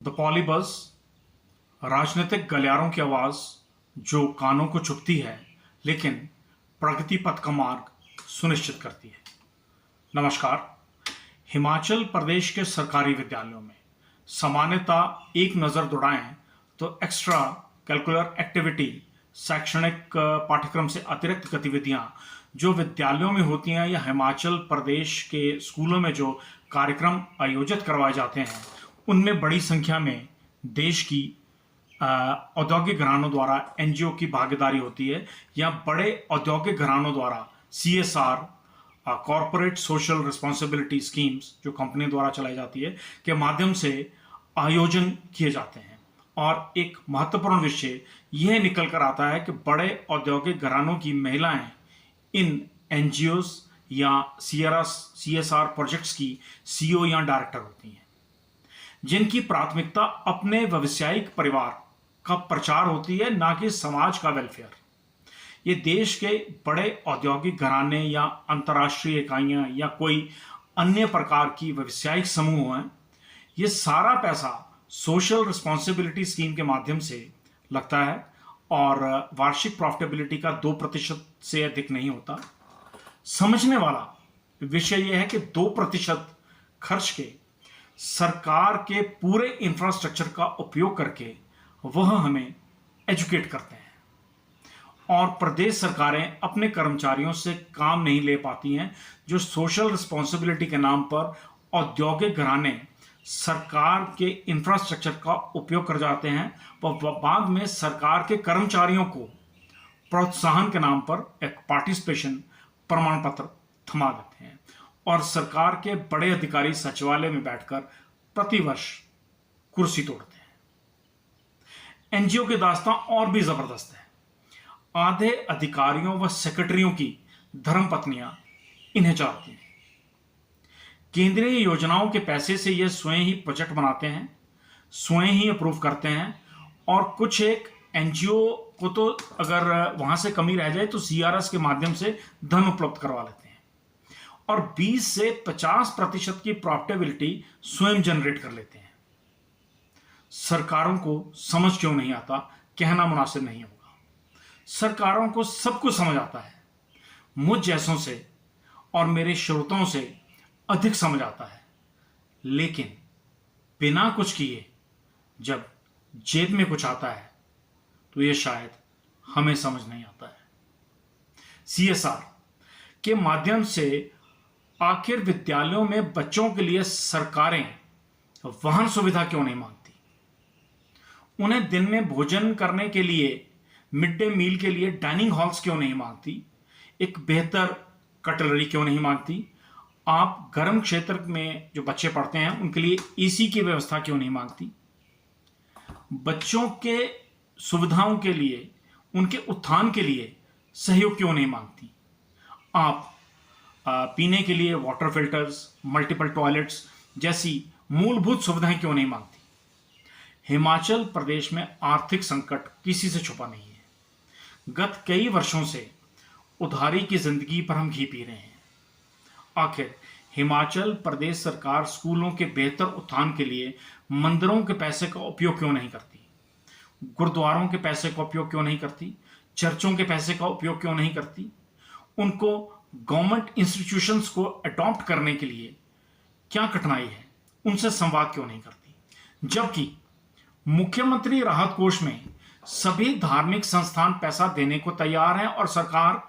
The पॉलीबस, राजनीतिक गलियारों की आवाज जो कानों को चुभती है लेकिन प्रगति पथ का मार्ग सुनिश्चित करती है। नमस्कार। हिमाचल प्रदेश के सरकारी विद्यालयों में सामान्यतः एक नज़र दौड़ाएं तो एक्स्ट्रा करिकुलर एक्टिविटी, शैक्षणिक पाठ्यक्रम से अतिरिक्त गतिविधियां जो विद्यालयों में होती हैं या हिमाचल प्रदेश के स्कूलों में जो कार्यक्रम आयोजित करवाए जाते हैं उनमें बड़ी संख्या में देश की औद्योगिक घरानों द्वारा एनजीओ की भागीदारी होती है या बड़े औद्योगिक घरानों द्वारा CSR, corporate social responsibility schemes जो कंपनी द्वारा चलाई जाती है के माध्यम से आयोजन किए जाते हैं। और एक महत्वपूर्ण विषय यह निकल कर आता है कि बड़े औद्योगिक घरानों की महिलाएं इन एनजीओस या सीएसआर प्रोजेक्ट्स की सीईओ या डायरेक्टर होती हैं, जिनकी प्राथमिकता अपने व्यावसायिक परिवार का प्रचार होती है, ना कि समाज का वेलफेयर। ये देश के बड़े औद्योगिक घराने या अंतर्राष्ट्रीय इकाइयां या कोई अन्य प्रकार की व्यावसायिक समूह हैं, ये सारा पैसा सोशल रिस्पॉन्सिबिलिटी स्कीम के माध्यम से लगता है और वार्षिक प्रॉफिटेबिलिटी का 2% से अधिक नहीं होता। समझने वाला विषय यह है कि 2% खर्च के सरकार के पूरे इंफ्रास्ट्रक्चर का उपयोग करके वह हमें एजुकेट करते हैं और प्रदेश सरकारें अपने कर्मचारियों से काम नहीं ले पाती हैं, जो सोशल रिस्पॉन्सिबिलिटी के नाम पर औद्योगिक घराने सरकार के इंफ्रास्ट्रक्चर का उपयोग कर जाते हैं। वह बाद में सरकार के कर्मचारियों को प्रोत्साहन के नाम पर एक पार्टिसिपेशन प्रमाण पत्र थमा देते हैं और सरकार के बड़े अधिकारी सचिवालय में बैठकर प्रतिवर्ष कुर्सी तोड़ते हैं। एनजीओ की दास्तां और भी जबरदस्त है। आधे अधिकारियों व सेक्रेटरियों की धर्मपत्नियां इन्हें चाहती हैं। केंद्रीय योजनाओं के पैसे से यह स्वयं ही बजट बनाते हैं, स्वयं ही अप्रूव करते हैं और कुछ एक एनजीओ को तो अगर वहां से कमी रह जाए तो सीआरएस के माध्यम से धन उपलब्ध करवा लेते हैं और 20 से 50% की प्रॉफिटेबिलिटी स्वयं जनरेट कर लेते हैं। सरकारों को समझ क्यों नहीं आता, कहना मुनासिब नहीं होगा। सरकारों को सब कुछ समझ आता है, मुझ जैसों से और मेरे श्रोताओं से अधिक समझ आता है, लेकिन बिना कुछ किए जब जेब में कुछ आता है तो यह शायद हमें समझ नहीं आता है। सीएसआर के माध्यम से आखिर विद्यालयों में बच्चों के लिए सरकारें वाहन सुविधा क्यों नहीं मांगती? उन्हें दिन में भोजन करने के लिए, मिड डे मील के लिए डाइनिंग हॉल्स क्यों नहीं मांगती? एक बेहतर कटलरी क्यों नहीं मांगती? आप गर्म क्षेत्र में जो बच्चे पढ़ते हैं उनके लिए एसी की व्यवस्था क्यों नहीं मांगती? बच्चों के सुविधाओं के लिए, उनके उत्थान के लिए सहयोग क्यों नहीं मांगती? आप पीने के लिए वाटर फिल्टर्स, मल्टीपल टॉयलेट्स जैसी मूलभूत सुविधाएं क्यों नहीं मांगती? हिमाचल प्रदेश में आर्थिक संकट किसी से छुपा नहीं है। गत कई वर्षों से उधारी की जिंदगी पर हम घी पी रहे हैं। आखिर हिमाचल प्रदेश सरकार स्कूलों के बेहतर उत्थान के लिए मंदिरों के पैसे का उपयोग क्यों नहीं करती? गुरुद्वारों के पैसे का उपयोग क्यों नहीं करती? चर्चों के पैसे का उपयोग क्यों नहीं करती? उनको गवर्नमेंट इंस्टीट्यूशंस को अडॉप्ट करने के लिए क्या कठिनाई है, उनसे संवाद क्यों नहीं करती? जबकि मुख्यमंत्री राहत कोष में सभी धार्मिक संस्थान पैसा देने को तैयार हैं और सरकार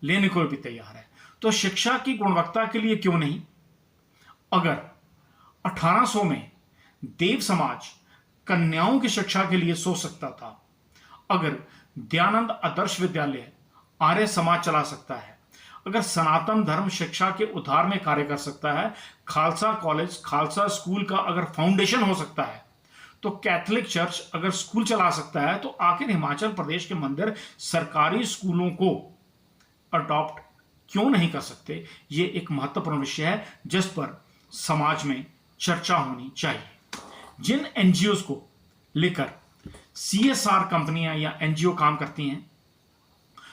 लेने को भी तैयार है, तो शिक्षा की गुणवत्ता के लिए क्यों नहीं? अगर 1800 में देव समाज कन्याओं की शिक्षा के लिए सोच सकता था, अगर दयानंद आदर्श विद्यालय आर्य समाज चला सकता है, अगर सनातन धर्म शिक्षा के उद्धार में कार्य कर सकता है, खालसा कॉलेज, खालसा स्कूल का अगर फाउंडेशन हो सकता है, तो कैथोलिक चर्च अगर स्कूल चला सकता है, तो आखिर हिमाचल प्रदेश के मंदिर सरकारी स्कूलों को अडॉप्ट क्यों नहीं कर सकते? ये एक महत्वपूर्ण विषय है जिस पर समाज में चर्चा होनी चाहिए। जिन एनजीओस को लेकर सीएसआर कंपनियां या एनजीओ काम करती हैं,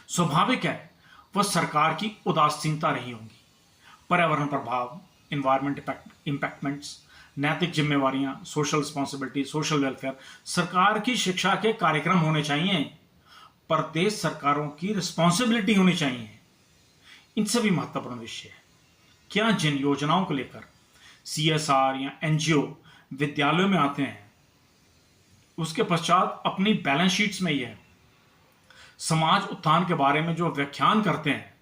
स्वाभाविक है वह सरकार की उदासीनता रही होंगी। पर्यावरण प्रभाव, एनवायरमेंट इंपैक्टमेंट्स, नैतिक जिम्मेवारियां, सोशल रिस्पॉन्सिबिलिटी, सोशल वेलफेयर, सरकार की शिक्षा के कार्यक्रम होने चाहिए, प्रदेश सरकारों की रिस्पॉन्सिबिलिटी होनी चाहिए। इनसे भी महत्वपूर्ण विषय है, क्या जिन योजनाओं को लेकर CSR या NGO विद्यालयों में आते हैं, उसके पश्चात अपनी बैलेंस शीट्स में यह समाज उत्थान के बारे में जो व्याख्यान करते हैं,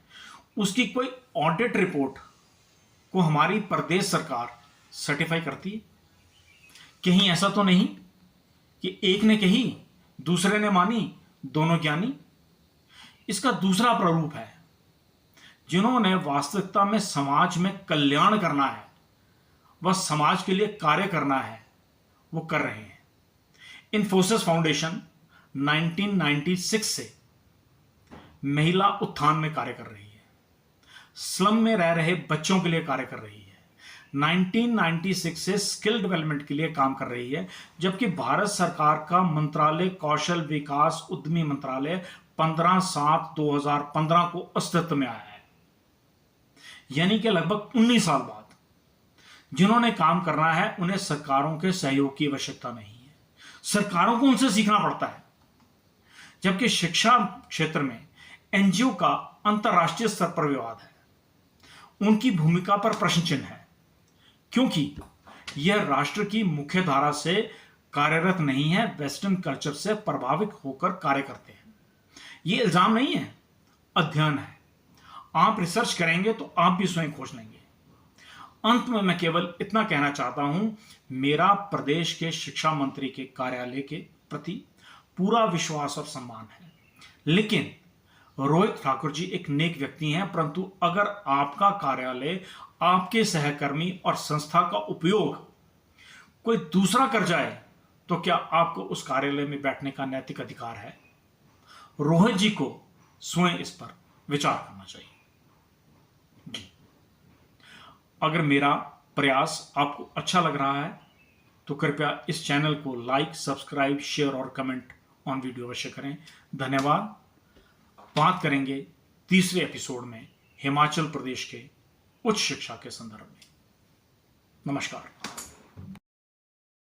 उसकी कोई ऑडिट रिपोर्ट को हमारी प्रदेश सरकार सर्टिफाई करती है? कहीं ऐसा तो नहीं कि एक ने कही दूसरे ने मानी, दोनों ज्ञानी? इसका दूसरा प्रारूप है, जिन्होंने वास्तविकता में समाज में कल्याण करना है, वह समाज के लिए कार्य करना है, वो कर रहे हैं। इन्फोसिस फाउंडेशन 1996 से महिला उत्थान में कार्य कर रही है, स्लम में रह रहे बच्चों के लिए कार्य कर रही है, 1996 से स्किल डेवलपमेंट के लिए काम कर रही है, जबकि भारत सरकार का मंत्रालय कौशल विकास उद्यमी मंत्रालय 15/7/2015 को अस्तित्व में आया है। यानी कि लगभग 19 साल बाद जिन्होंने काम करना है, उन्हें सरकारों के सहयोग की आवश्यकता नहीं है, सरकारों को उनसे सीखना पड़ता है। जबकि शिक्षा क्षेत्र में NGO का अंतरराष्ट्रीय स्तर पर विवाद है, उनकी भूमिका पर प्रश्न चिन्ह है, क्योंकि यह राष्ट्र की मुख्य धारा से कार्यरत नहीं है, वेस्टर्न कल्चर से प्रभावित होकर कार्य करते हैं। यह इल्जाम नहीं है, अध्ययन है। आप रिसर्च करेंगे तो आप भी स्वयं खोज लेंगे। अंत में मैं केवल इतना कहना चाहता हूं, मेरा प्रदेश के शिक्षा मंत्री के कार्यालय के प्रति पूरा विश्वास और सम्मान है, लेकिन रोहित ठाकुर जी एक नेक व्यक्ति हैं, परंतु अगर आपका कार्यालय, आपके सहकर्मी और संस्था का उपयोग कोई दूसरा कर जाए, तो क्या आपको उस कार्यालय में बैठने का नैतिक अधिकार है? रोहित जी को स्वयं इस पर विचार करना चाहिए। जी, अगर मेरा प्रयास आपको अच्छा लग रहा है तो कृपया इस चैनल को लाइक, सब्सक्राइब, शेयर और कमेंट ऑन वीडियो अवश्य करें। धन्यवाद। बात करेंगे तीसरे एपिसोड में हिमाचल प्रदेश के उच्च शिक्षा के संदर्भ में। नमस्कार।